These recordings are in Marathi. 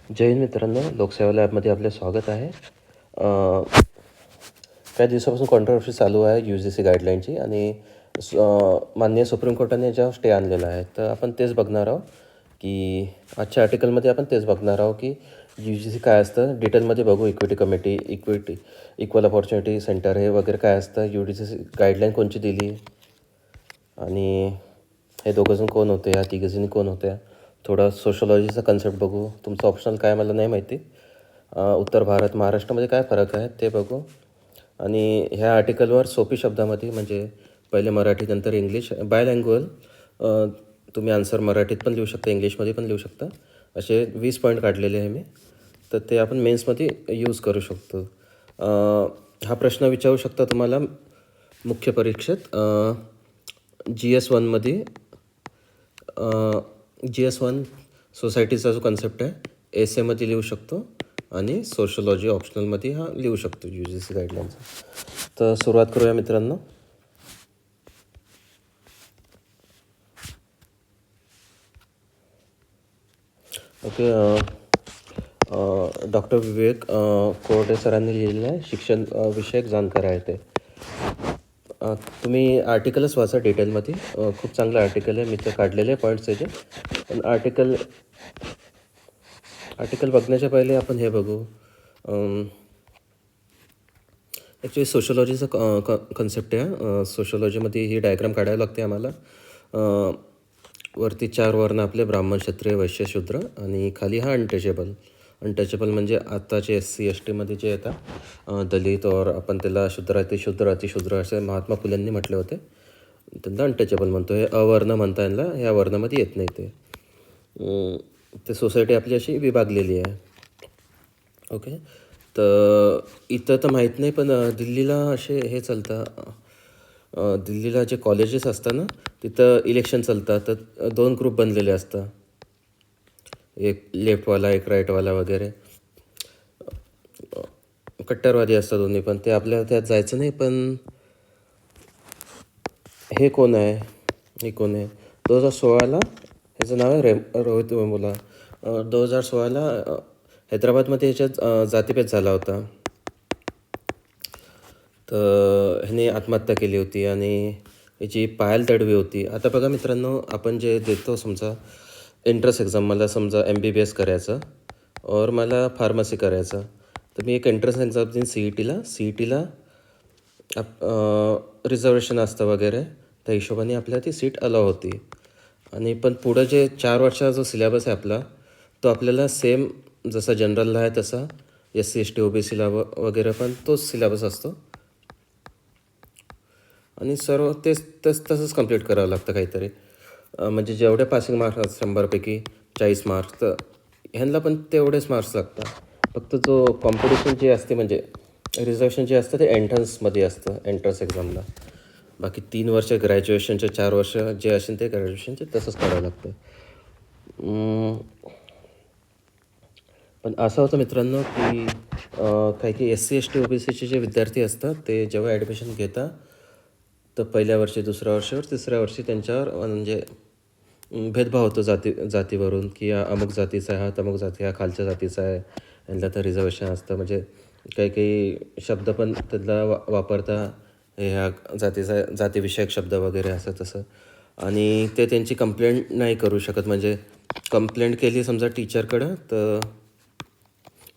जय हिंद मित्रांनो, लोकसेवा लॅबमध्ये आपले स्वागत आहे. काही दिवसापासून कॉन्ट्रोवर्सी चालू आहे UGC गाईडलाईनची आणि माननीय सुप्रीम कोर्टाने याच्यावर स्टे आणलेला आहे. तर आपण तेच बघणार आहोत की आजच्या आर्टिकलमध्ये आपण तेच बघणार आहोत की UGC काय असतं, डिटेलमध्ये बघू. Equity committee, equal opportunity centre हे वगैरे काय असतं, UGC गाईडलाईन कोणची दिली आणि हे दोघंजण कोण होते, ह्या तिघंजणी कोण होत्या. थोडा सोशोलॉजीचा कन्सेप्ट बघू. तुमचं ऑप्शनल काय मला नाही माहिती. उत्तर भारत महाराष्ट्रामध्ये काय फरक आहे ते बघू. आणि ह्या आर्टिकलवर सोपी शब्दामध्ये, म्हणजे पहिले मराठी नंतर इंग्लिश, बायलँग्वेज, तुम्ही आन्सर मराठीत पण लिहू शकता, इंग्लिशमध्ये पण लिहू शकता. असे 20 पॉईंट काढलेले आहे मी, तर ते आपण मेन्समध्ये यूज करू शकतो. हा प्रश्न विचारू शकता तुम्हाला मुख्य परीक्षेत. GS1मध्ये GS1 सोसायटीचा जो कन्सेप्ट आहे एसेमध्ये लिहू शकतो आणि सोशोलॉजी ऑप्शनलमध्ये हा लिहू शकतो UGC गाईडलाईनचा. तर सुरुवात करूया मित्रांनो. ओके. डॉक्टर विवेक कोरडे सरांनी लिहिलेलं आहे, शिक्षण विषयक जाणकार आहे ते. तुम्ही आर्टिकलच वाचा डिटेलमध्ये. खूप चांगलं आर्टिकल आहे. मी तर काढलेले पॉईंट्स त्याचे. पण आर्टिकल बघण्याच्या पहिले आपण हे बघू. ॲक्च्युली सोशोलॉजीचा कन्सेप्ट आहे. सोशोलॉजीमध्ये ही डायग्राम काढावी लागते आम्हाला. वरती 4 वर्ण आपले ब्राह्मण, क्षत्रिय, वैश्य, शूद्र आणि खाली हा अनटचेबल म्हणजे आत्ताचे SC STमध्ये जे येतात दलित, और आपण त्याला शूद्र, अतिशूद्र असे महात्मा फुलेंनी म्हटले होते. त्यांना अनटचेबल म्हणतो. हे अवर्ण म्हणता यांना, ह्या वर्णामध्ये येत नाही ते सोसायटी आपली अशी विभागलेली आहे. ओके. तर इथं तर माहीत नाही, पण दिल्लीला असे हे चालतं. दिल्लीला जे कॉलेजेस असतात ना, तिथं इलेक्शन चालतात. तर 2 ग्रुप बनलेले असतात, एक लेफ्टवाला एक राईटवाला वगैरे. कट्टरवादी असतात दोन्ही पण. ते आपल्याला त्यात जायचं नाही. पण हे कोण आहे 2016ला ह्याचं नाव आहे रोहित वेमुला. 2016ला हैदराबादमध्ये ह्याच्यात जातीभेद झाला होता. तर ह्याने आत्महत्या केली होती आणि याची पायल तडवी होती. आता बघा मित्रांनो, आपण जे देतो, समजा एंट्रन्स एक्झाम, मला समजा MBBS करायचं और मला फार्मसी करायचं, तर मी एक एंट्रन्स एक्झाम देईन CETला रिझर्वेशन असतं वगैरे. त्या हिशोबाने आपल्याला ती सीट अलाव होती. आणि पण पुढं जे 4 वर्षाचा जो सिलेबस आहे आपला, तो आपल्याला सेम जसा जनरलला आहे तसा SC ST OBCला वगैरे पण तोच सिलेबस असतो. आणि सर्व तसंच कंप्लीट करावं लागतं काहीतरी. म्हणजे जेवढे पासिंग मार्क्स असतात 100पैकी 40 मार्क्स, तर ह्यांना पण तेवढेच मार्क्स लागतात. फक्त जो कॉम्पिटिशन जे असते, म्हणजे रिझर्वेशन जे असतं, ते एंट्रन्समध्ये असतं, एंट्रन्स एक्झामला. बाकी 3 वर्ष ग्रॅज्युएशनचे, 4 वर्ष जे असेल ते ग्रॅज्युएशनचे तसंच करावं लागतं. पण असं होतं मित्रांनो की काही SC ST OBCचे जे विद्यार्थी असतात, ते जेव्हा ॲडमिशन घेतात, तर पहिल्या वर्षी, दुसऱ्या वर्षावर, तिसऱ्या वर्षी त्यांच्यावर म्हणजे भेदभाव होतो जातीवरून, की अमुक जातीचा आहे, हा तमुक जाती, हा खालच्या जातीचा आहे, यांना तर रिझर्वेशन असतं. म्हणजे काही शब्द पण त्यातला वापरता, ह्या जातीविषयक शब्द वगैरे असं तसं. आणि ते त्यांची कंप्लेंट नाही करू शकत. म्हणजे कंप्लेंट केली समजा टीचरकडं, तर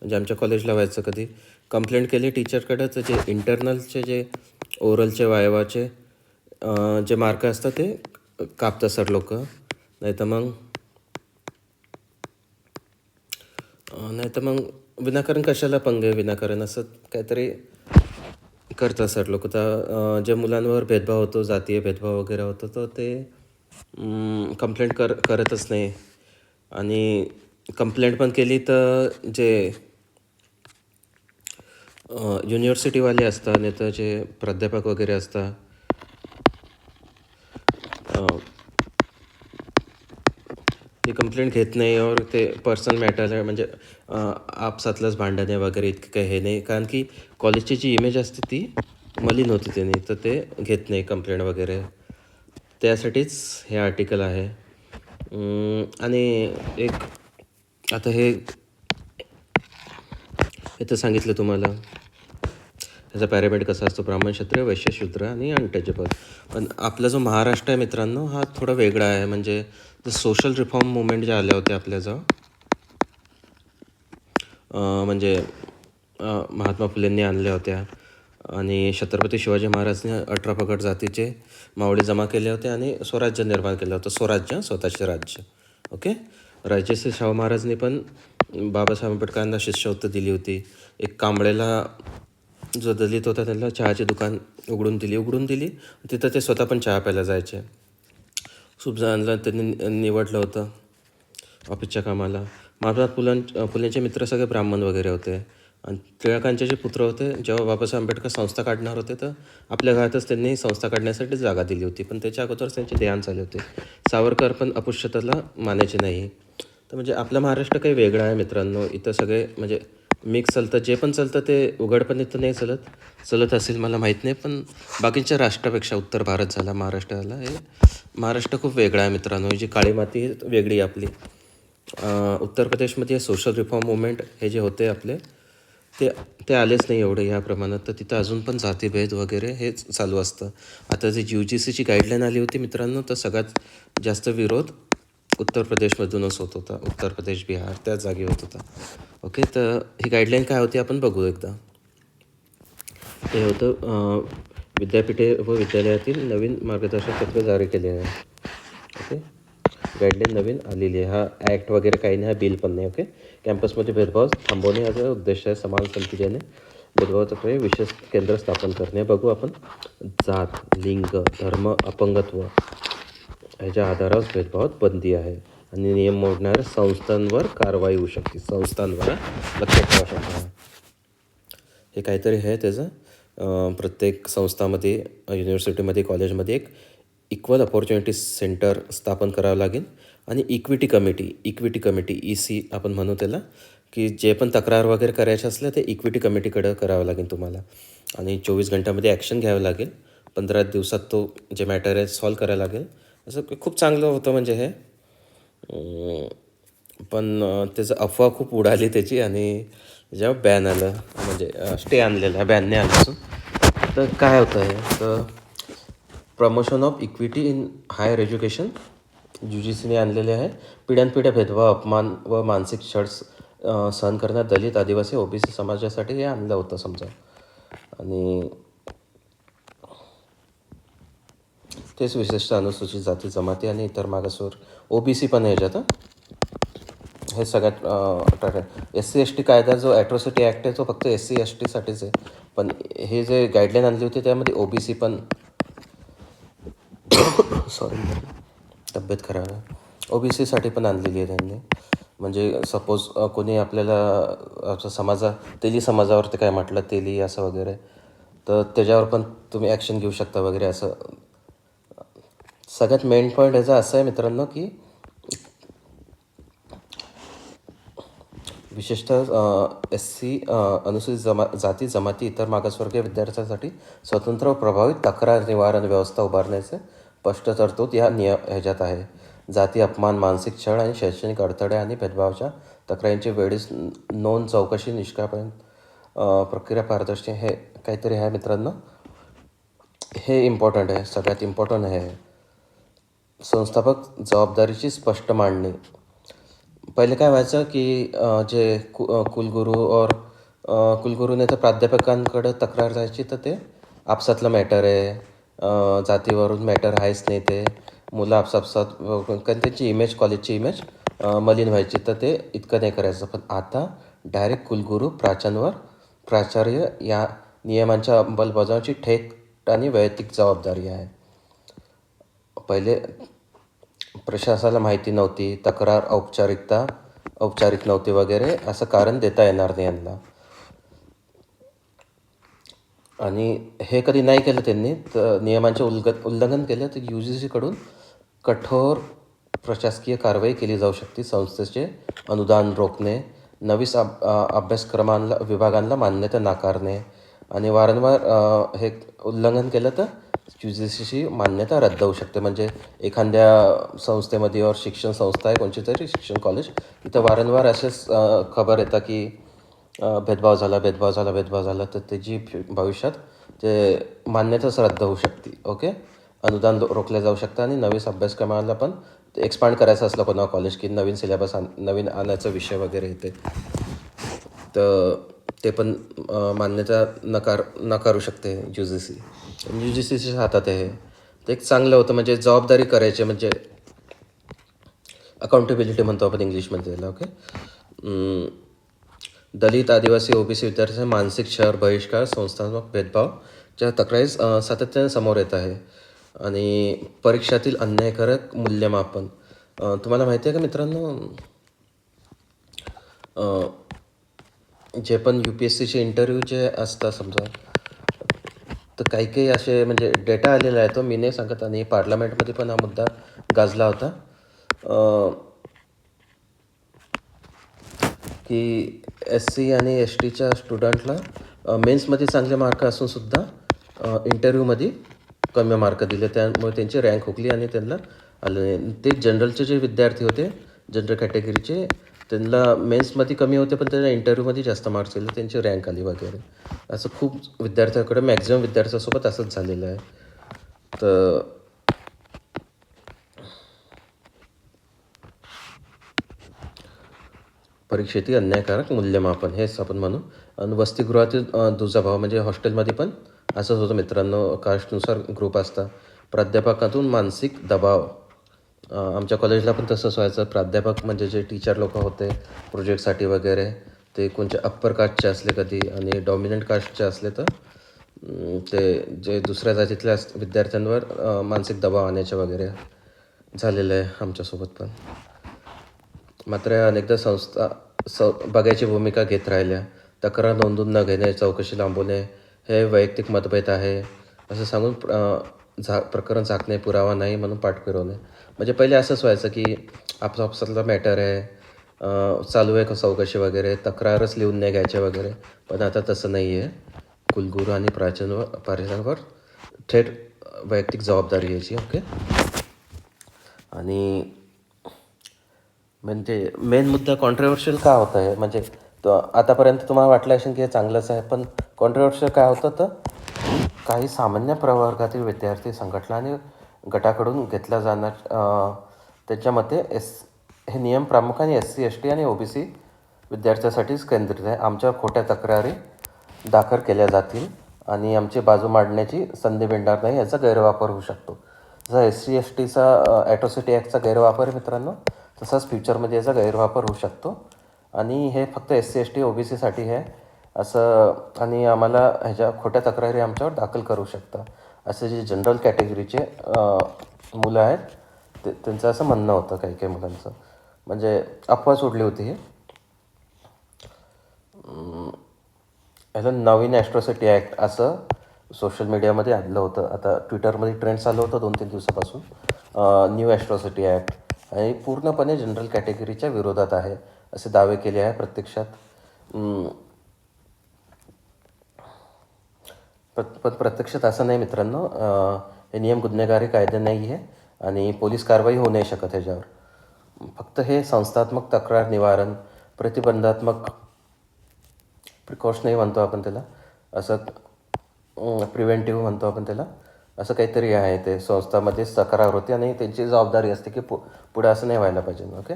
म्हणजे आमच्या कॉलेजला व्हायचं कधी, कंप्लेंट केली टीचरकडं, तर जे इंटरनलचे, जे ओरलचे, वायवाचे जे मार्क असतात ते कापतात सर लोक. नाही तर मग विनाकारण कशाला पंगे, विनाकारण असं काहीतरी करतात सर लोक. तर ज्या मुलांवर भेदभाव होतो, जातीय भेदभाव वगैरे होतो, तर ते कंप्लेंट करतच नाही. आणि कंप्लेंट पण केली तर जे युनिव्हर्सिटीवाले असतात, नाही तर जे प्राध्यापक वगैरे असतात, ते कंप्लेंट घेत नाही. और ते पर्सनल मॅटर आहे, म्हणजे आपसातलंच भांडणे वगैरे, इतकं काही हे नाही. कारण की कॉलेजची जी इमेज असते ती मलिन होती त्यांनी, तर ते घेत नाही कंप्लेंट वगैरे. त्यासाठीच हे आर्टिकल आहे. आणि एक आता हे इथं सांगितलं तुम्हाला त्याचा पॅरामिड कसा असतो, ब्राह्मण, क्षत्रिय, वैश्य, शूद्र आणि अनटचेबल. पण आपला जो महाराष्ट्र आहे मित्रांनो हा थोडा वेगळा आहे. म्हणजे सोशल रिफॉर्म मुवमेंट ज्या आल्या होत्या आपल्याजवळ, म्हणजे महात्मा फुलेंनी आणल्या होत्या आणि छत्रपती शिवाजी महाराजने 18 पगड जातीचे मावळे जमा केले होते आणि स्वराज्य निर्माण केलं होतं. स्वराज्य, स्वतःचे राज्य. ओके. राजश्री शाहू महाराजने पण बाबासाहेब आंबेडकरांना शिष्यवृत्ती दिली होती. एक कांबळेला जो दलित होता त्याला चहाची दुकान उघडून दिली. तिथं ते स्वतः पण चहा प्यायला जायचे. खूप जणांना त्यांनी निवडलं होतं ऑफिसच्या कामाला. महात्मा फुलेंचे मित्र सगळे ब्राह्मण वगैरे होते. आणि टिळकांचे जे पुत्र होते, जेव्हा बाबासाहेब आंबेडकर संस्था काढणार होते तर आपल्या घरातच त्यांनी संस्था काढण्यासाठी जागा दिली होती. पण त्याच्या अगोदरच त्यांचे देहांत झाले होते. सावरकर पण अस्पृश्यतेला मानायचे नाही. तर म्हणजे आपला महाराष्ट्र काही वेगळा आहे मित्रांनो. इथं सगळे म्हणजे मिक्स चालतं. जे पण चालतं ते उघडपणे तर नाही चालत असेल मला माहीत नाही. पण बाकीच्या राष्ट्रापेक्षा उत्तर भारत झाला, महाराष्ट्र झाला, हे महाराष्ट्र खूप वेगळा आहे मित्रांनो. ही जी काळी माती वेगळी आहे आपली. उत्तर प्रदेशमध्ये सोशल रिफॉर्म मुवमेंट हे जे होते आपले ते आलेच नाही एवढे ह्या प्रमाणात. तर तिथं अजून पण जातीभेद वगैरे हेच चालू असतं. आता जी UGCची गाईडलाईन आली होती मित्रांनो, तर सगळ्यात जास्त विरोध उत्तर प्रदेशमधूनच होत होता. उत्तर प्रदेश, बिहार त्या जागी होत होता. ओके. तर ही गाईडलाईन काय होती आपण बघू एकदा. ते होतं विद्यापीठे व विद्यालयातील नवीन मार्गदर्शक तत्त्वे जारी केले आहे. ओके. गाईडलाईन नवीन आलेली आहे. हा ॲक्ट वगैरे काही नाही, हा बिल पण नाही. ओके. कॅम्पसमध्ये भेदभाव थांबवणे याचा उद्देश आहे. समान संधी भेदभावाकडे विशेष केंद्र स्थापन करणे. बघू आपण. जात, लिंग, धर्म, अपंगत्व ह्याच्या आधारावर भेदभावात बंदी आहे आणि नियम मोडणाऱ्या संस्थांवर कारवाई होऊ शकते. संस्थांवर लक्षात ठेवा शकता. हे काहीतरी आहे त्याचं. प्रत्येक संस्थामध्ये, युनिव्हर्सिटीमध्ये, कॉलेजमध्ये एक इक्वल अपॉर्च्युनिटी सेंटर स्थापन करावं लागेल आणि इक्विटी कमिटी EC आपण म्हणू त्याला, की जे पण तक्रार वगैरे करायचे असल्या ते इक्विटी कमिटीकडं करावं लागेल तुम्हाला. आणि 24 घंट्यामध्ये ॲक्शन घ्यावं लागेल. 15 दिवसात तो जे मॅटर आहे सॉल्व करायला लागेल. असं खूप चांगलं होतं म्हणजे हे. पण त्याचं अफवा खूप उडाली त्याची आणि जेव्हा बॅन आलं, म्हणजे स्टे आणलेला आहे, बॅन नाही आलं. तर काय होतं आहे, तर promotion of equity in higher education UGCने आणलेले आहे. पिढ्यानपिढ्या भेदभाव, अपमान व मानसिक छळ सहन करण्यात दलित, आदिवासी, OBC समाजासाठी हे आणलं होतं समजा. आणि तेच विशेषतः अनुसूचित जाती, जमाती आणि इतर मागासवर OBC पण ह्याच्यात. हे सगळ्यात SC/ST कायदा जो ॲट्रॉसिटी ॲक्ट आहे तो फक्त SC/STसाठीच आहे. पण हे जे गाईडलाईन आणली होती त्यामध्ये OBC पण सॉरी तब्येत खराब आहे, OBCसाठी पण आणलेली आहे त्यांनी. म्हणजे सपोज कोणी आपल्याला तेली समाजावर ते काय म्हटलं, तेली असं वगैरे, तर त्याच्यावर पण तुम्ही ॲक्शन घेऊ शकता वगैरे असं. सगळ्यात मेन पॉईंट याचा असं आहे मित्रांनो, की विशेषतः SC अनुसूचित जाती, जमाती, इतर मागासवर्गीय विद्यार्थ्यांसाठी स्वतंत्र व प्रभावित तक्रार निवारण व्यवस्था उभारण्याचे स्पष्ट तरतूद ह्याच्यात आहे. जाती, अपमान, मानसिक छळ आणि शैक्षणिक अडथळे आणि भेदभावाच्या तक्रारींची वेळीच नोंद, चौकशी, निष्काळजी प्रक्रिया पारदर्शी हे काहीतरी आहे मित्रांनो. हे इम्पॉर्टंट आहे, सगळ्यात इम्पॉर्टंट आहे. संस्थापक जबाबदारीची स्पष्ट मांडणी. पहिले काय व्हायचं की जे कुलगुरू कुलगुरूने तर प्राध्यापकांकडे तक्रार जायची, तर ते आपसातलं मॅटर आहे, जातीवरून मॅटर आहेच नाही, ते मुलं आपसात कारण त्यांची इमेज, कॉलेजची इमेज मलिन व्हायची, तर ते इतकं नाही करायचं. पण आता डायरेक्ट कुलगुरू प्राचार्य या नियमांच्या अंमलबजावणीची थेट आणि वैयक्तिक जबाबदारी आहे. पहिले प्रशासनाला माहिती नव्हती, तक्रार औपचारिक नव्हती वगैरे, असं कारण देता येणार नाही यांना. आणि हे कधी नाही केलं त्यांनी, तर नियमांचे उल्लंघन केलं तर UGCकडून कठोर प्रशासकीय कारवाई केली जाऊ शकते. संस्थेचे अनुदान रोखणे, नवीन अभ्यासक्रमांना विभागांना मान्यता नाकारणे आणि वारंवार हे उल्लंघन केलं तर UGCची मान्यता रद्द होऊ शकते. म्हणजे एखाद्या संस्थेमध्ये और शिक्षण संस्था आहे, कोणची तरी शिक्षण कॉलेज, तिथं वारंवार असेच खबर येतात की भेदभाव झाला तर त्याची भविष्यात ते मान्यताच रद्द होऊ शकते. ओके, अनुदान रोखलं जाऊ शकतं आणि नवीन अभ्यासक्रमाला पण ते एक्सपांड करायचं असलं कोणा कॉलेज की नवीन सिलेबस नवीन आणायचा विषय वगैरे येते तर ते पण मान्यता नकारू शकते UGCच्या हातात आहे. ते एक चांगलं होतं, म्हणजे जबाबदारी करायची, म्हणजे अकाउंटेबिलिटी म्हणतो आपण इंग्लिशमध्ये त्याला. ओके, दलित, आदिवासी, OBC विद्यार्थ्यांचे मानसिक छळ, बहिष्कार, संस्थात्मक भेदभावच्या तक्रारी सातत्याने समोर येत आहे. आणि परीक्षातील अन्यायकारक मूल्यमापन. तुम्हाला माहिती आहे का मित्रांनो, जे पण UPSCचे इंटरव्ह्यू जे असतात समजा, तर काही असे म्हणजे डेटा आलेला आहे, तो मी नाही सांगत, आणि पार्लमेंटमध्ये पण हा मुद्दा गाजला होता की SC आणि STच्या स्टुडंटला मेन्समध्ये चांगले मार्क असूनसुद्धा इंटरव्ह्यूमध्ये कमी मार्क दिले, त्यामुळे त्यांची रँक हुकली आणि त्यांना आलं नाही. ते जनरलचे जे विद्यार्थी होते, जनरल कॅटेगरीचे, त्यांना मेन्समध्ये कमी होते पण त्यांना इंटरव्ह्यूमध्ये जास्त मार्क्स दिले, त्यांची रँक आली वगैरे. असं खूप विद्यार्थ्याकडे, मॅक्झिमम विद्यार्थ्यासोबत असंच झालेलं आहे. तर परीक्षेतील अन्यायकारक मूल्यमापन हेच आपण म्हणू. आणि वसतिगृहातील दुजाभाव, म्हणजे हॉस्टेलमध्ये पण असंच होतं मित्रांनो. कास्टनुसार ग्रुप असतात. प्राध्यापकातून मानसिक दबाव. आमच्या कॉलेजला पण तसंच व्हायचं. प्राध्यापक म्हणजे जे टीचर लोक होते प्रोजेक्टसाठी वगैरे, ते कोणते अप्पर कास्टचे असले कधी आणि डॉमिनंट कास्टचे असले तर ते जे दुसऱ्या जातीतल्या विद्यार्थ्यांवर मानसिक दबाव आणायचे वगैरे झालेलं आहे आमच्यासोबत पण. मात्र अनेकदा संस्था बघायची भूमिका घेत राहिल्या. तक्रार नोंदून न घेणे, चौकशी लांबवणे, हे वैयक्तिक मतभेद आहे असं सांगून प्रकरण झाकणे, पुरावा नाही म्हणून पाठ फिरवणे. म्हणजे पहिले असंच व्हायचं की आपसातला मॅटर आहे, चालू आहे का चौकशी वगैरे, तक्रारच लिहून नाही घ्यायचे वगैरे. पण आता तसं नाही आहे. कुलगुरू आणि प्राचार्यांवर थेट वैयक्तिक जबाबदारी घ्यायची. ओके, आणि म्हणजे मेन मुद्दा कॉन्ट्रोवर्शियल का होत आहे, म्हणजे आतापर्यंत तुम्हाला वाटलं असेल की हे चांगलंच आहे, पण कॉन्ट्रोवर्शियल काय होतं तर काही सामान्य प्रवर्गातील विद्यार्थी संघटना आणि गटाकडून घेतला जाणार त्याच्या मते हे नियम प्रामुख्याने SC, ST आणि OBC विद्यार्थ्यासाठीच केंद्रित आहे. आमच्यावर खोट्या तक्रारी दाखल केल्या जातील आणि आमची बाजू मांडण्याची संधी मिळणार नाही, याचा गैरवापर होऊ शकतो. जसा SC, STचा ॲट्रॉसिटी ॲक्टचा गैरवापर आहे मित्रांनो, तसाच फ्युचरमध्ये याचा गैरवापर होऊ शकतो. आणि हे फक्त SC, ST, OBCसाठी आहे असं, आणि आम्हाला ह्याच्या खोट्या तक्रारी आमच्यावर दाखल करू शकता असे जे जनरल कॅटेगरीचे मुलं आहेत त्यांचं असं म्हणणं होतं. काही मुलांचं म्हणजे अफवा सोडली होती. हे ह्याला नवीन ॲट्रॉसिटी ॲक्ट असं सोशल मीडियामध्ये आलं होतं. आता ट्विटरमध्ये ट्रेंड चालू होतं 2-3 दिवसापासून, न्यू ॲट्रॉसिटी ॲक्ट, आणि पूर्णपणे जनरल कॅटेगरीच्या विरोधात आहे असे दावे केले आहे. प्रत्यक्षात असं नाही मित्रांनो. हे नियम गुन्हेगारी कायदे नाही आहे आणि पोलीस कारवाई होऊ नाही शकत ह्याच्यावर. फक्त हे संस्थात्मक तक्रार निवारण, प्रतिबंधात्मक प्रिकॉशनरी म्हणतो आपण त्याला, असं प्रिव्हेंटिव्ह म्हणतो आपण त्याला, असं काहीतरी आहे. ते संस्थामध्येच तक्रार होते आणि त्यांची जबाबदारी असते की पुढे असं नाही व्हायला पाहिजे. ओके,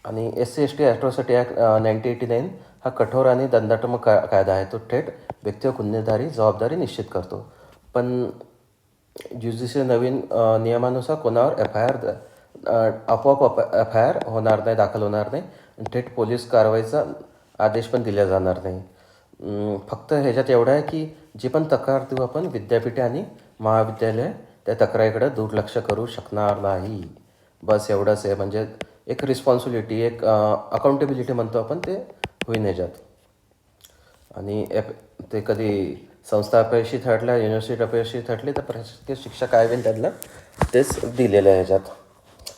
आणि SC, ST ॲट्रॉसिटी ॲक्ट 1989 हा कठोर आणि दंडात्मक कायदा आहे. तो थेट व्यक्ती व गुन्हेगारी जबाबदारी निश्चित करतो. पण UGC नवीन नियमानुसार कोणावर आपोआप FIR होणार नाही, दाखल होणार नाही, थेट पोलीस कारवाईचा आदेश पण दिला जाणार नाही. फक्त ह्याच्यात एवढं आहे की जी पण तक्रार देऊ आपण, विद्यापीठे आणि महाविद्यालय त्या तक्रारीकडे दुर्लक्ष करू शकणार नाही. बस एवढंच आहे. म्हणजे एक रिस्पॉन्सिबिलिटी, एक अकाउंटेबिलिटी म्हणतो आपण, ते होईन ह्याच्यात. आणि ते कधी संस्था अपयशी ठरल्या, युनिव्हर्सिटी अपयशी ठरली तर प्रशासकीय शिक्षा काय होईल त्यांना तेच दिलेलं आहे ह्याच्यात.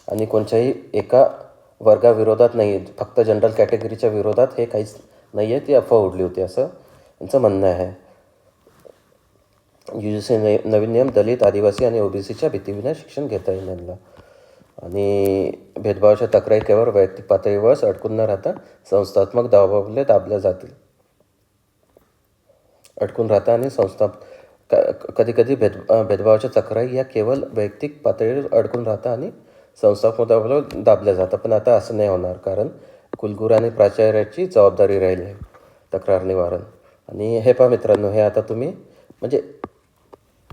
आणि कोणत्याही एका वर्गाविरोधात नाही आहे, फक्त जनरल कॅटेगरीच्या विरोधात हे काहीच नाही आहे. ती अफवा उडली होती असं त्यांचं म्हणणं आहे. UGC नवीन नियम दलित, आदिवासी आणि OBCच्या भीतीविना शिक्षण घेता येईल यांना. आणि भेदभावाच्या तक्रारी केवळ वैयक्तिक पातळीवरच अडकून न राहता संस्थात्मक दबावाखाली दाबल्या जातील अडकून राहता आणि कधी कधी भेदभावाच्या तक्रारी या केवळ वैयक्तिक पातळीवर अडकून राहता आणि संस्थात्मक दबावाला दाबल्या जातात. पण आता असं नाही होणार, कारण कुलगुरू आणि प्राचार्याची जबाबदारी राहील आहे तक्रार निवारण. आणि हे पहा मित्रांनो, हे आता तुम्ही म्हणजे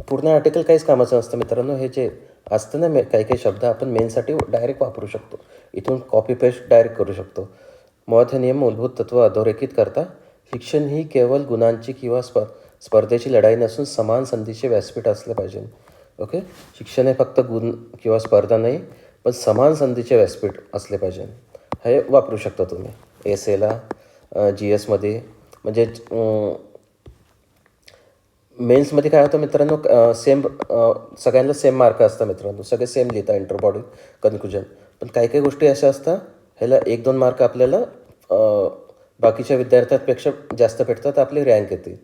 पूर्ण आर्टिकल काहीच कामाचं नसतं मित्रांनो. हे जे असतं ना, काही काही शब्द आपण मेनसाठी डायरेक्ट वापरू शकतो, इथून कॉपी पेस्ट डायरेक्ट करू शकतो. मुळात हे नियम मूलभूत तत्व अधोरेखित करता शिक्षण ही केवळ गुणांची किंवा स्पर्धेची लढाई नसून समान संधीचे व्यासपीठ असलं पाहिजे. ओके, शिक्षण हे फक्त गुण किंवा स्पर्धा नाही, पण समान संधीचे व्यासपीठ असले पाहिजे. हे वापरू शकता तुम्ही एस एला, जी एसमध्ये. म्हणजे मेन्समध्ये काय होतं मित्रांनो, सगळ्यांना सेम मार्क असतात मित्रांनो, सगळे सेम लिहितात इंटरबॉडी कन्क्लुजन. पण काही काही गोष्टी अशा असतात, ह्याला 1-2 मार्क आपल्याला बाकीच्या विद्यार्थ्यांपेक्षा जास्त भेटतात, आपली रँक येते.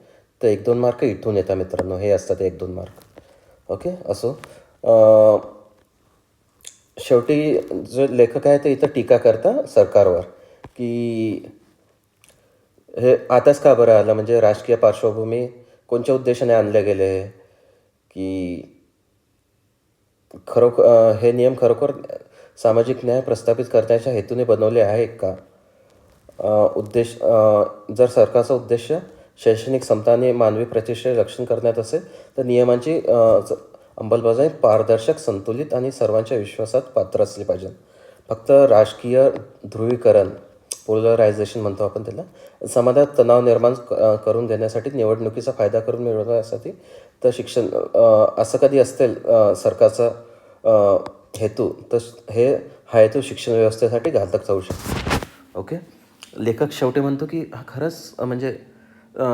तर 1-2 मार्क इथून येतात मित्रांनो, हे असतात 1-2 मार्क. ओके, असो. शेवटी जो लेखक आहे ते इथं टीका करता सरकारवर, की हे आताच का बरं आलं, म्हणजे राजकीय पार्श्वभूमी कोणत्या उद्देशाने आणले गेले, की हे नियम खरोखर सामाजिक न्याय प्रस्थापित करण्याच्या हेतूने बनवले आहे का? जर सरकारचा उद्देश शैक्षणिक समता आणि मानवी प्रतिष्ठेचे रक्षण करण्यात असेल तर नियमांची अंमलबजावणी पारदर्शक, संतुलित आणि सर्वांच्या विश्वासात पात्र असली पाहिजे. फक्त राजकीय ध्रुवीकरण, पोलरायझेशन म्हणतो आपण त्याला, समाजात तणाव निर्माण करून देण्यासाठी, निवडणुकीचा फायदा करून मिळवण्यासाठी तर शिक्षण असं कधी असेल सरकारचा हेतू, तर हा हेतू शिक्षण व्यवस्थेसाठी घातक जाऊ शकतो. ओके, लेखक शेवटी म्हणतो की खरंच म्हणजे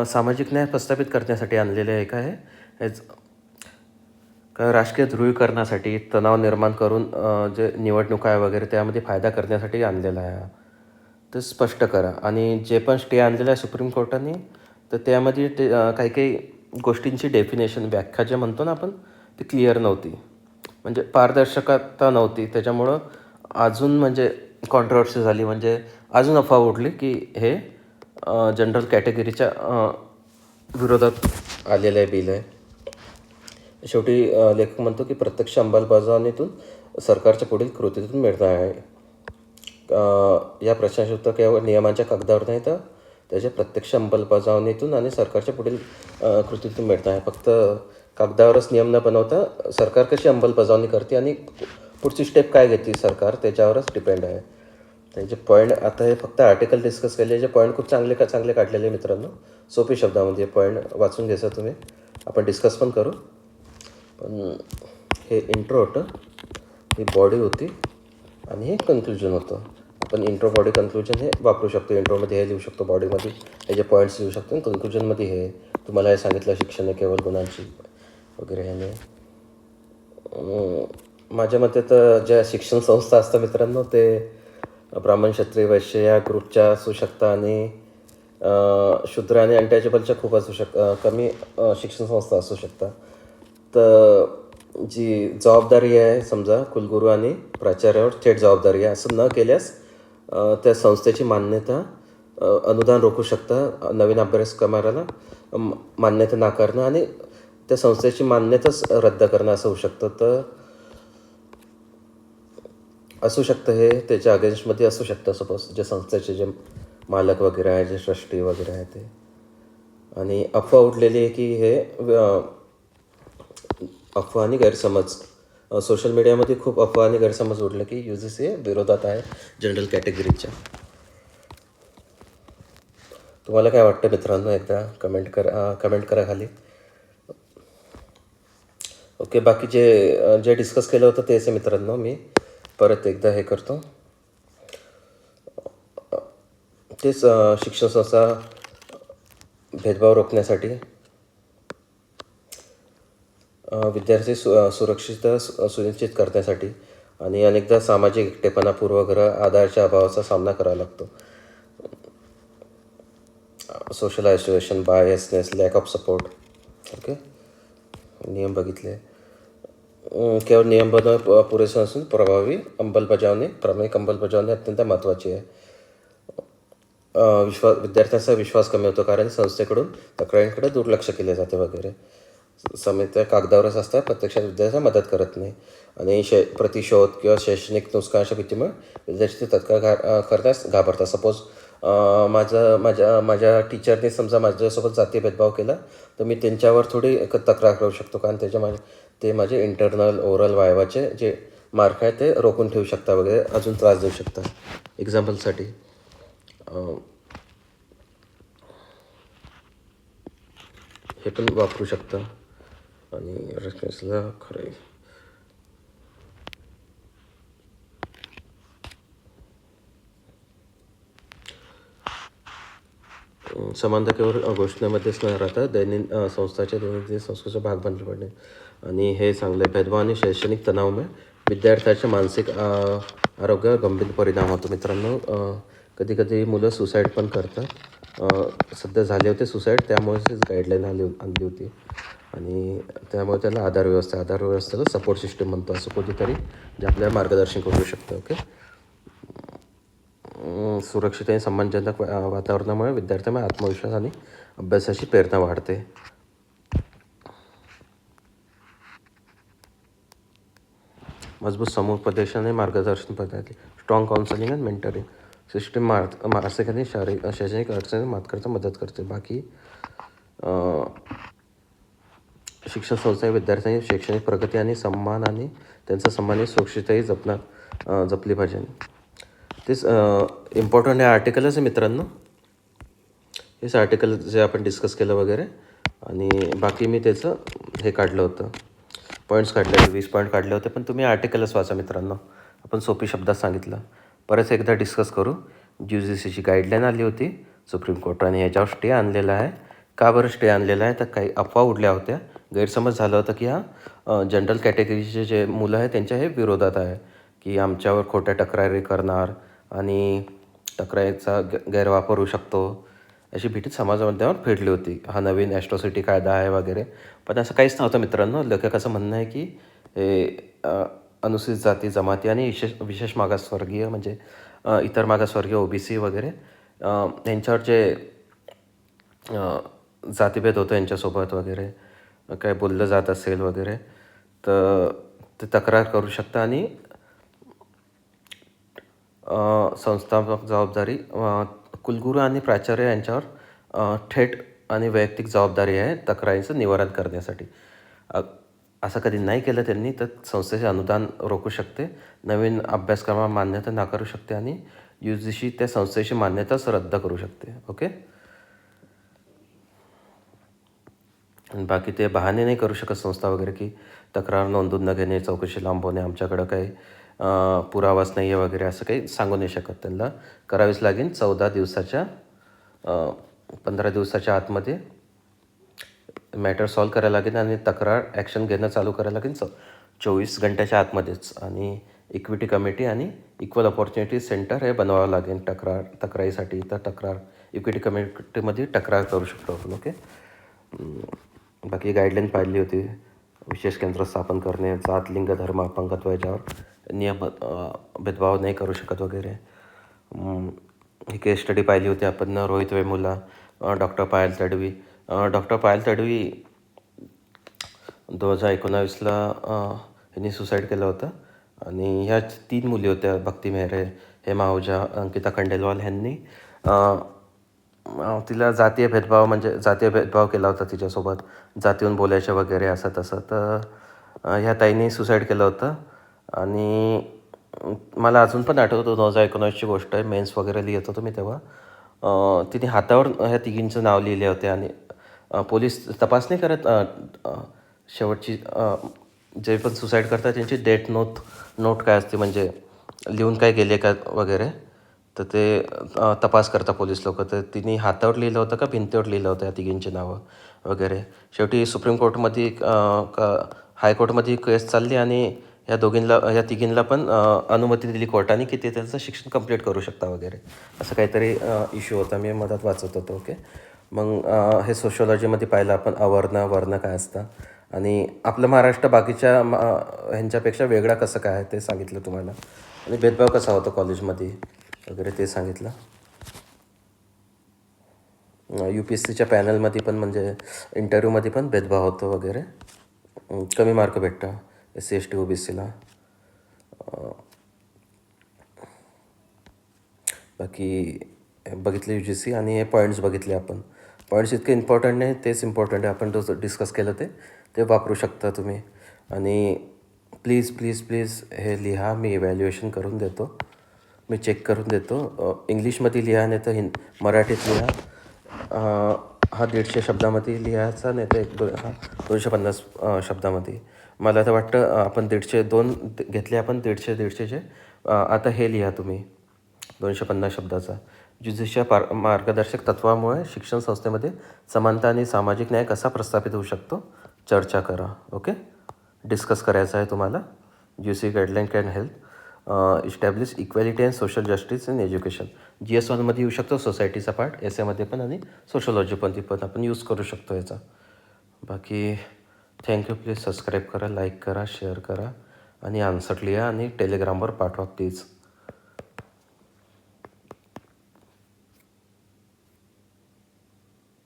सामाजिक न्याय प्रस्थापित करण्यासाठी आणलेले आहे का हेच, का राजकीय ध्रुवीकरणासाठी, तणाव निर्माण करून जे निवडणुका आहे वगैरे त्यामध्ये फायदा करण्यासाठी आणलेला आहे, ते स्पष्ट करा. आणि जे पण स्टे आणलेलं आहे सुप्रीम कोर्टाने, तर त्यामध्ये काही काही गोष्टींची डेफिनेशन, व्याख्या जे म्हणतो ना आपण, ती क्लिअर नव्हती, म्हणजे पारदर्शकता नव्हती. त्याच्यामुळं अजून म्हणजे कॉन्ट्रोवर्सी झाली, म्हणजे अजून अफवा उडली की हे जनरल कॅटेगरीच्या विरोधात आलेलं आहे बिल आहे. शेवटी लेखक म्हणतो की प्रत्यक्ष अंमलबजावणीतून सरकारच्या पुढील कृतीतून मिळणार आहे. या प्रश्नाचे उत्तर केवळ नियमांच्या कागदावर नाही, तर त्याच्या प्रत्यक्ष अंमलबजावणीतून आणि सरकारच्या पुढील कृतीतून मिळणार आहे. फक्त कागदावरच नियम न बनवता सरकार कशी अंमलबजावणी करते आणि पुढची स्टेप काय घेते सरकार, त्याच्यावरच डिपेंड आहे. त्यांचे पॉईंट, आता हे फक्त आर्टिकल डिस्कस केले, जे पॉईंट खूप चांगले काढलेले मित्रांनो, सोपी शब्दामध्ये पॉईंट वाचून घ्यायचं तुम्ही, आपण डिस्कस पण करू. पण हे इंट्रो होतं, ही बॉडी होती आणि हे कन्क्लुजन होतं. आपण इंट्रो, बॉडी, कन्क्लुजन हे वापरू शकतो. इंट्रोमध्ये हे लिहू शकतो, बॉडीमध्ये हे जे पॉईंट्स लिहू शकतो, आणि कन्क्लुजनमध्ये हे तुम्हाला हे सांगितलं शिक्षण हे केवळ गुणांची वगैरे ह्याने. माझ्या मते तर ज्या शिक्षण संस्था असतात मित्रांनो, ते ब्राह्मण, क्षत्रिय, वैश्य या ग्रुपच्या असू शकतात, आणि शूद्र आणि अनटचेबलच्या खूप कमी शिक्षण संस्था असू शकतात. तर जी जबाबदारी आहे, समजा कुलगुरू आणि प्राचार्यावर थेट जबाबदारी आहे. असं न केल्यास त्या संस्थेची मान्यता, अनुदान रोखू शकता, नवीन अभ्यासक्रमाला मान्यता नाकारणं आणि त्या संस्थेची मान्यताच रद्द करणं असं होऊ शकतं. तर असू शकतं हे त्याच्या अगेन्स्टमध्ये असू शकतं, सपोज जे संस्थेचे जे मालक वगैरे आहे, जे ट्रस्टी वगैरे आहे ते. आणि अफवा उठलेली आहे की हे अफवा आणि गैरसमज, सोशल मीडियामध्ये खूप अफवा आणि गैरसमज उडले की UGC विरोधात आहे जनरल कॅटेगरीच्या. तुम्हाला काय वाटतं मित्रांनो, एकदा कमेंट करा खाली. ओके, बाकी जे डिस्कस केलं होतं तेच आहे मित्रांनो. मी परत एकदा हे करतो, तेच शिक्षण संस्था भेदभाव रोखण्यासाठी, विद्यार्थी सुरक्षितता सुनिश्चित करण्यासाठी, आणि अनेकदा सामाजिक एकटेपणा, पूर्वग्रह, आधारच्या अभावाचा सामना करावा लागतो. Social isolation, biasness, lack of support. Okay, नियम बघितले. केवळ नियम बनवणं पुरेसं नसून प्रभावी अंमलबजावणी प्रामाणिक अंमलबजावणी अत्यंत महत्त्वाची आहे. विद्यार्थ्यांचा विश्वास कमी होतो कारण संस्थेकडून तक्रारींकडे दुर्लक्ष केले जाते वगैरे. समित्या कागदावरच असतात, प्रत्यक्षात विद्यार्थ्यांना मदत करत नाही. आणि प्रतिशोध किंवा शैक्षणिक नुकसानाच्या भीतीमुळे विद्यार्थी तत्काळ करण्यास घाबरतात. सपोज माझ्या टीचरने समजा माझ्यासोबत जातीय भेदभाव केला तर मी त्यांच्यावर थोडी तक्रार करू शकतो, कारण ते माझे इंटरनल ओरल वायवाचे जे मार्क आहे ते रोखून ठेवू शकता वगैरे, अजून त्रास देऊ शकता. एक्झाम्पलसाठी हे पण वापरू शकता. आणि रेफरन्सला खरं समानता केवळ घोषणेमध्येच न राहता संस्थाच्या दैनंदिन संस्कृतीचा भाग बनले पडणे. आणि हे चांगले भेदभाव आणि शैक्षणिक तणावामुळे विद्यार्थ्याच्या मानसिक आरोग्यावर गंभीर परिणाम होतो. मित्रांनो, कधी कधी मुलं सुसाईड पण करतात. सध्या झाले होते सुसाईड, त्यामुळेच गाईडलाईन आणली होती. आणि त्यामुळे त्याला आधार व्यवस्थेला सपोर्ट सिस्टम म्हणतो, असं कोणीतरी जे आपल्याला मार्गदर्शन करू शकतं. ओके. सुरक्षित आणि सन्मानजनक वातावरणामुळे विद्यार्थ्यांना आत्मविश्वास आणि अभ्यासाची प्रेरणा वाढते. मजबूत समुपदेशन आणि मार्गदर्शन पद्धती, strong counselling and mentoring system मानसिक आणि शैक्षणिक अडचणी मात करता मदत करते. बाकी शिक्षण संस्था विद्यार्थ्यांनी शैक्षणिक प्रगती आणि त्यांचा सन्मान आणि सुरक्षितही जपली पाहिजे. तेच इम्पॉर्टंट हे आर्टिकलच आहे मित्रांनो. हेच आर्टिकल जे आपण डिस्कस केलं वगैरे. आणि बाकी मी त्याचं हे काढलं होतं, पॉईंट्स काढले होते, 20 पॉईंट काढले होते. पण तुम्ही आर्टिकलच वाचा मित्रांनो, आपण सोपी शब्दात सांगितलं. परत एकदा डिस्कस करू. UGCची गाईडलाईन आली होती सुप्रीम कोर्टाने, याच्यावर स्टे आणलेला आहे. का बरं स्टे आणलेला आहे तर काही अफवा उडल्या होत्या, गैरसमज झालं होतं की हा जनरल कॅटेगरीचे जे मुलं आहे त्यांच्या हे विरोधात आहे, की आमच्यावर खोट्या तक्रारी करणार आणि तक्रारीचा गैरवापर होऊ शकतो, अशी भीती समाजामध्ये फेडली होती. हा नवीन ॲट्रॉसिटी कायदा आहे वगैरे. पण असं काहीच नव्हतं मित्रांनो. लेखकाचं म्हणणं आहे की हे अनुसूचित जाती जमाती आणि विशेष मागासवर्गीय म्हणजे इतर मागासवर्गीय OBC वगैरे यांच्यावर जे जातीभेद होतं यांच्यासोबत वगैरे काय बोललं जात असेल वगैरे तर ते तक्रार करू शकता. आणि संस्थात्मक जबाबदारी कुलगुरू आणि प्राचार्य यांच्यावर थेट आणि वैयक्तिक जबाबदारी आहे तक्रारींचं निवारण करण्यासाठी. असं कधी नाही केलं त्यांनी तर संस्थेचे अनुदान रोखू शकते, नवीन अभ्यासक्रमाला मान्यता नाकारू शकते आणि UGC त्या संस्थेची मान्यताच रद्द करू शकते. ओके. आणि बाकी ते बहाणे नाही करू शकत संस्था वगैरे की तक्रार नोंदवून न घेणे, चौकशी लांबवणे, आमच्याकडं काही पुरावाच नाही आहे वगैरे, असं काही सांगू नाही शकत. त्यांना करावीच लागेल 15 दिवसाच्या आतमध्ये मॅटर सॉल्व करायला लागेल आणि तक्रार ॲक्शन घेणं चालू करायला लागेल 24 घंट्याच्या आतमध्येच. आणि इक्विटी कमिटी आणि इक्वल ऑपॉर्च्युनिटी सेंटर हे बनवावं लागेल तक्रारीसाठी. तर इक्विटी कमिटीमध्ये तक्रार करू शकतो आपण. ओके. बाकी गाईडलाईन पाहिली होती, विशेष केंद्र स्थापन करणे, जात लिंग धर्म अपंगत्व याच्यावर नियम भेदभाव नाही करू शकत वगैरे. ही केस स्टडी पाहिली होती आपण, रोहित वेमुला, डॉक्टर पायल तडवी. डॉक्टर पायल तडवी 2019ला यांनी सुसाईड केलं होतं. आणि ह्या 3 मुली होत्या, भक्ती मेहरे, हेमा आहुजा, अंकिता खंडेलवाल. ह्यांनी तिला जातीय भेदभाव केला होता तिच्यासोबत, जातीहून बोलायचं वगैरे असं तसं. तर ह्या ताईंनी सुसाईड केलं होतं. आणि मला अजून पण आठवतं 2019ची गोष्ट आहे, मेन्स वगैरे लिहित होतो मी तेव्हा. तिने हातावर ह्या तिघींचं नाव लिहिले होते आणि पोलीस तपासणी करत शेवटची जे पण सुसाईड करतात त्यांची डेट नोट काय असते म्हणजे लिहून काय गेले का वगैरे, तर ते तपास करता पोलीस लोक. तर तिने हातावर लिहिलं होतं का भिंतीवर लिहिलं होतं या तिघींची नावं वगैरे. शेवटी सुप्रीम कोर्टमध्ये हायकोर्टमध्ये केस चालली आणि या तिघींना पण अनुमती दिली कोर्टाने की ते त्यांचं शिक्षण कंप्लीट करू शकता वगैरे, असं काहीतरी इश्यू होता. मी मधात वाचत होतो. ओके. मग हे सोशॉलॉजीमध्ये पाहिलं आपण, वर्ण काय असतं. आणि आपलं महाराष्ट्र बाकीच्या ह्यांच्यापेक्षा वेगळा कसं काय आहे ते सांगितलं तुम्हाला, आणि भेदभाव कसा होतो कॉलेजमध्ये वगैरे ते सांगितलं. यू पी एस सीच्या पॅनलमध्ये पण म्हणजे इंटरव्ह्यूमध्ये पण भेदभाव होतो वगैरे, कमी मार्क भेटतं S C S T O B सीला. बाकी बघितले यू जी सी आणि हे पॉईंट्स बघितले आपण. पॉईंट्स इतके इम्पॉर्टंट नाही, तेच इम्पॉर्टंट आहे. आपण जो डिस्कस केलं ते वापरू शकता तुम्ही. आणि प्लीज प्लीज प्लीज हे लिहा, मी इव्हॅल्युएशन करून देतो, मी चेक करून देतो. इंग्लिशमध्ये लिहा नाही तर मराठीत लिहा. हा 150 शब्दामध्ये लिहायचा, नाही तर 250 शब्दामध्ये. मला तर वाटतं आपण 150 घेतले आपण, 150चे. आता हे लिहा तुम्ही 250 शब्दाचा. जुजीच्या मार्गदर्शक तत्वामुळे शिक्षण संस्थेमध्ये समानता आणि सामाजिक न्याय कसा प्रस्थापित होऊ शकतो चर्चा करा. ओके, डिस्कस करायचं आहे तुम्हाला. U C guideline can help establish equality and social justice in education. GS1मध्ये येऊ शकतो सोसायटीचा पार्ट, एसएमध्ये पण, आणि सोशोलॉजीमध्ये पण आपण यूज करू शकतो याचा. बाकी थँक्यू. प्लीज सबस्क्राईब करा, लाईक करा, शेअर करा, आणि आन्सर लिहा आणि टेलिग्रामवर पाठवा प्लीज.